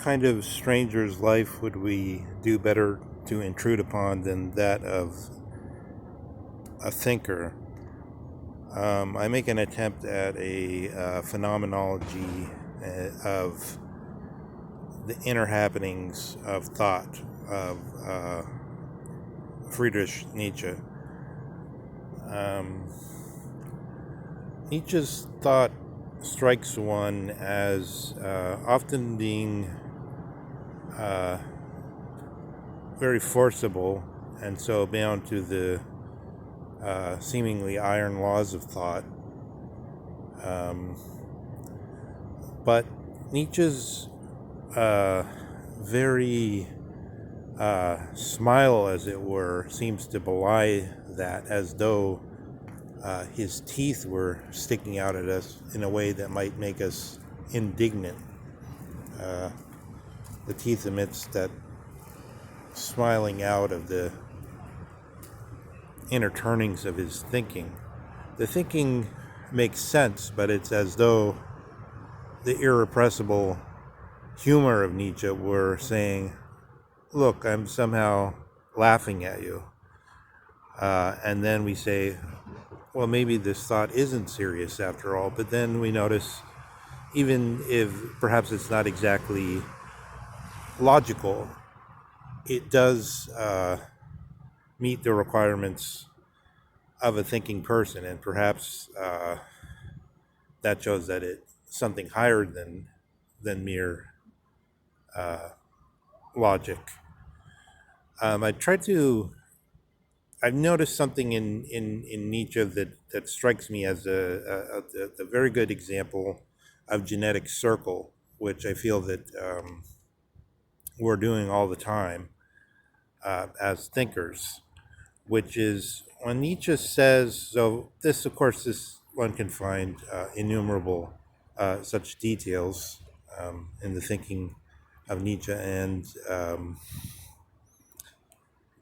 kind of stranger's life would we do better to intrude upon than that of a thinker? I make an attempt at a phenomenology of the inner happenings of thought of Friedrich Nietzsche. Um, Nietzsche's thought strikes one as often being very forcible and so bound to the seemingly iron laws of thought. But Nietzsche's very smile, as it were, seems to belie that, as though his teeth were sticking out at us in a way that might make us indignant. The teeth amidst that smiling out of the inner turnings of his thinking. The thinking makes sense, but it's as though the irrepressible humor of Nietzsche were saying, look, I'm somehow laughing at you. And then we say, well, maybe this thought isn't serious after all. But then we notice, even if perhaps it's not exactly logical, it does meet the requirements of a thinking person, and perhaps that shows that it's something higher than mere logic. I've noticed something in Nietzsche that strikes me as a very good example of genetic circle, which I feel that we're doing all the time as thinkers, which is when Nietzsche says, so this, of course, this one can find innumerable such details in the thinking of Nietzsche, and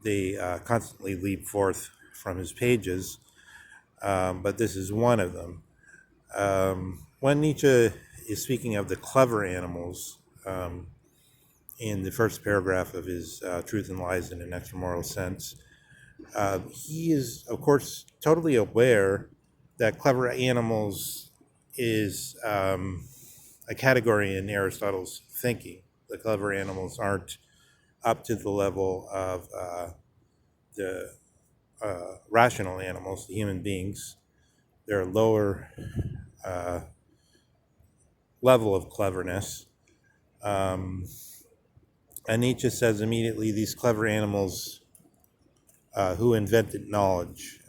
they constantly leap forth from his pages, but this is one of them. When Nietzsche is speaking of the clever animals in the first paragraph of his Truth and Lies in an Extramoral Sense, he is, of course, totally aware that clever animals is a category in Aristotle's thinking. The clever animals aren't up to the level of the rational animals, the human beings. They're a lower level of cleverness. And Nietzsche says immediately these clever animals who invented knowledge,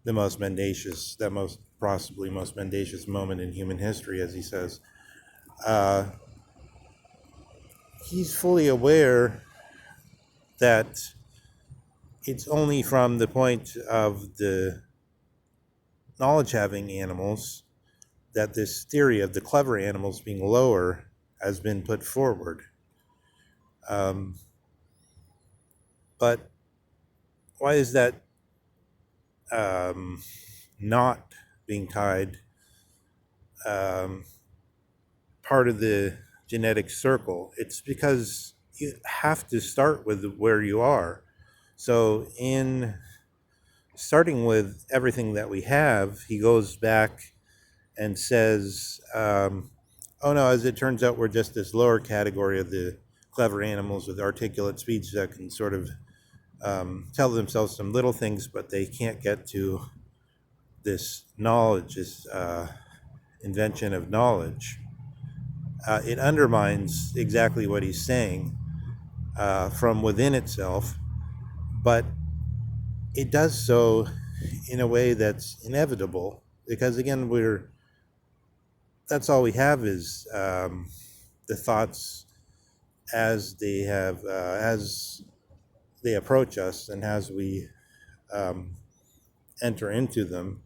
the most mendacious, possibly most mendacious moment in human history, as he says, he's fully aware that it's only from the point of the knowledge-having animals that this theory of the clever animals being lower has been put forward. But why is that not being tied part of the genetic circle? It's because you have to start with where you are. So in starting with everything that we have, he goes back and says, oh no, as it turns out, we're just this lower category of the clever animals with articulate speech that can sort of tell themselves some little things, but they can't get to this knowledge, this invention of knowledge. It undermines exactly what he's saying from within itself, but it does so in a way that's inevitable, because again, that's all we have is the thoughts as they approach us, and as we enter into them,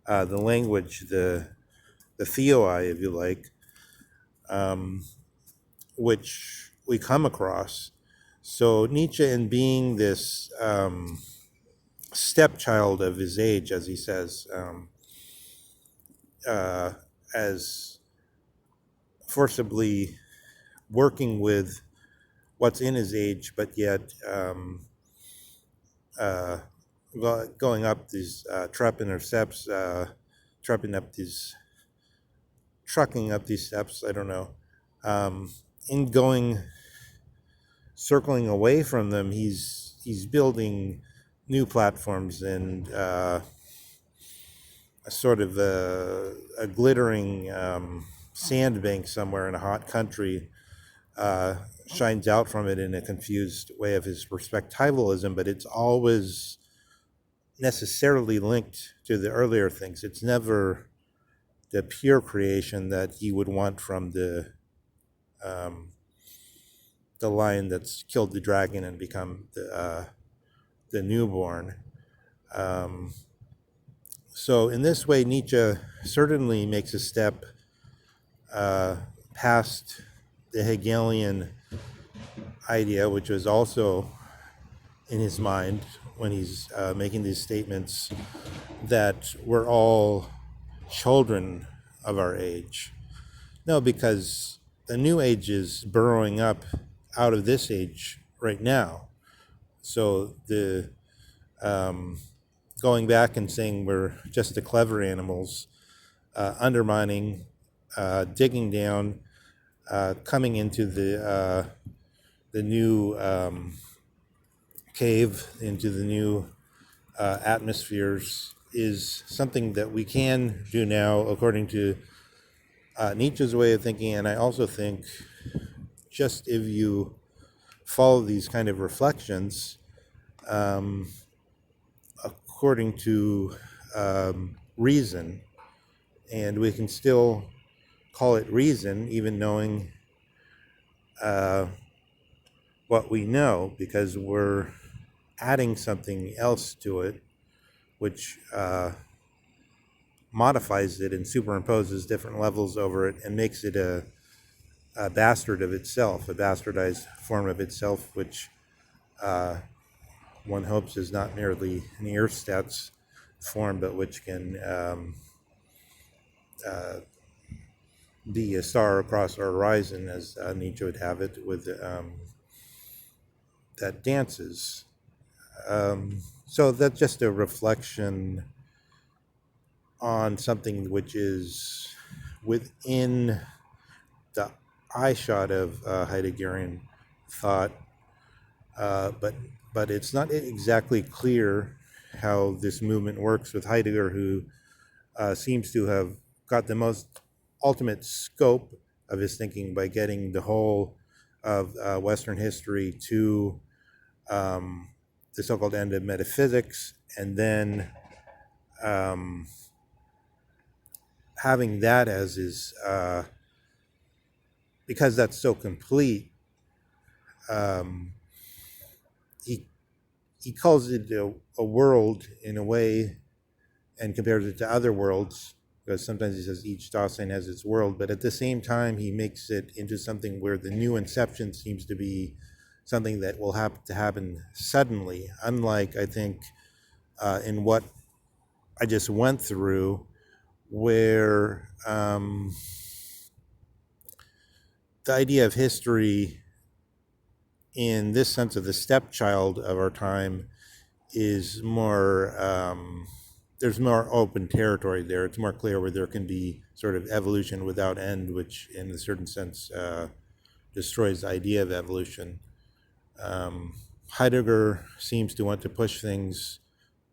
the language, the theoi, if you like, which we come across. So Nietzsche, in being this stepchild of his age, as he says, as forcibly working with what's in his age, but yet uh, going up these trapping up these trucking up these steps. I don't know. Um, in going circling away from them, he's building new platforms and a sort of a glittering sandbank somewhere in a hot country shines out from it in a confused way of his perspectivalism, but it's always necessarily linked to the earlier things. It's never the pure creation that he would want from um, the lion that's killed the dragon and become the newborn. Um, so in this way, Nietzsche certainly makes a step uh, past the Hegelian idea, which was also in his mind when he's making these statements that we're all children of our age. No, because the new age is burrowing up out of this age right now. So the going back and saying we're just the clever animals, undermining, digging down, coming into the new cave, into the new atmospheres is something that we can do now, according to Nietzsche's way of thinking. And I also think just if you follow these kind of reflections, um, according to reason, and we can still call it reason, even knowing what we know, because we're adding something else to it, which modifies it and superimposes different levels over it and makes it a bastard of itself, a bastardized form of itself, which one hopes is not merely an Ersatz form, but which can be a star across our horizon, as Nietzsche would have it, with that dances. So that's just a reflection on something which is within the eyeshot of Heideggerian thought, but it's not exactly clear how this movement works with Heidegger, who seems to have got the most ultimate scope of his thinking by getting the whole of Western history to the so-called end of metaphysics, and then having that as his, because that's so complete, um, he he calls it a world in a way and compares it to other worlds, because sometimes he says each Dasein has its world, but at the same time he makes it into something where the new inception seems to be something that will have to happen suddenly, unlike, I think, in what I just went through, where the idea of history in this sense of the stepchild of our time is more, there's more open territory there. It's more clear where there can be sort of evolution without end, which in a certain sense destroys the idea of evolution. Heidegger seems to want to push things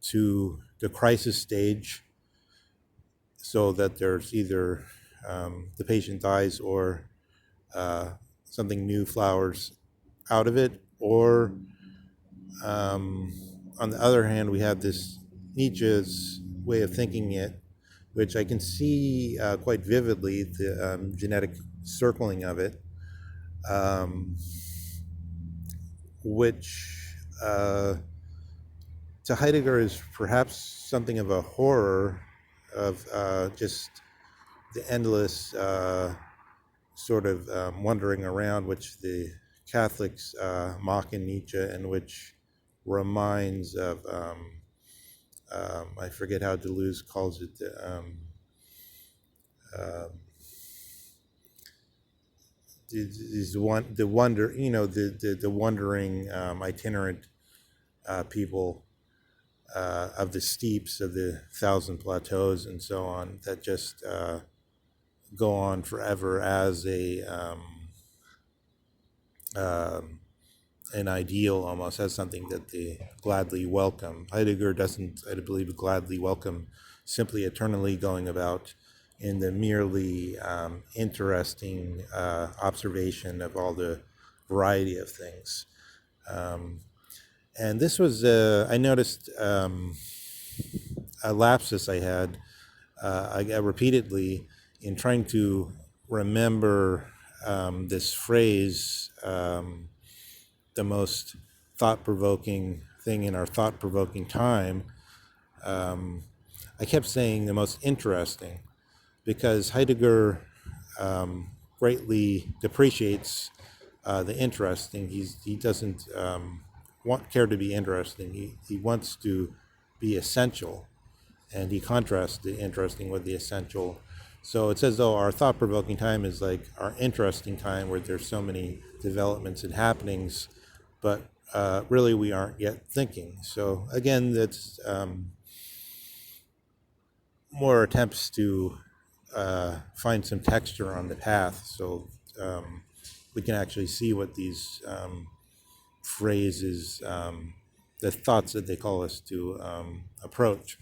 to the crisis stage, so that there's either the patient dies or something new flowers out of it, or on the other hand, we have this Nietzsche's way of thinking it, which I can see quite vividly, the genetic circling of it, which to Heidegger is perhaps something of a horror of just the endless sort of wandering around, which the Catholics mock in Nietzsche, and which reminds of, I forget how Deleuze calls it, is one the wonder, the wandering itinerant people of the steeps of the thousand plateaus and so on that just go on forever as um, an ideal, almost as something that they gladly welcome. Heidegger doesn't, I believe, gladly welcome simply eternally going about in the merely interesting observation of all the variety of things. Um, and this was, I noticed a lapsus I had repeatedly in trying to remember this phrase, the most thought provoking thing in our thought provoking time. Um, I kept saying the most interesting because Heidegger greatly depreciates the interesting. He doesn't care to be interesting. He wants to be essential, and he contrasts the interesting with the essential. So it's as though our thought provoking time is like our interesting time where there's so many developments and happenings, but really we aren't yet thinking. So again, that's more attempts to find some texture on the path so we can actually see what these phrases, the thoughts that they call us to approach.